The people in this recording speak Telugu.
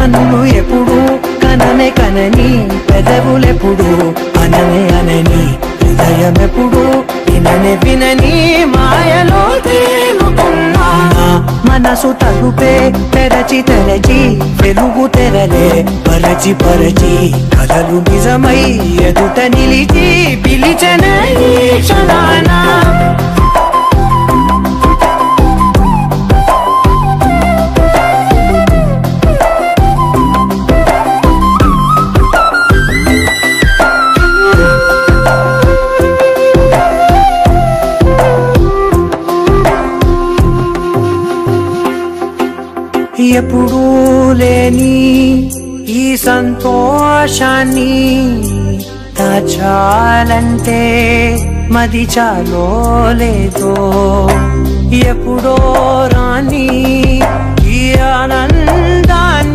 కన్నులు ఎప్పుడు కననే కనని, పెదవులెప్పుడు అననే అనని, హృదయం ఎప్పుడు విననే వినని మాయలో తేలుతున్నా. మనసు తలుపే తెరచి తెరచి వెలుగు తెరలే పరచి పరచి, కలలు నిజమై ఎదుట నిలిచి పిలిచనే ఈ క్షణాన. ఎప్పుడూ లేని ఈ సంతోషాన్ని దాచాలంటే మది చాలో లేదో, ఎప్పుడో రాని ఈ ఆనంద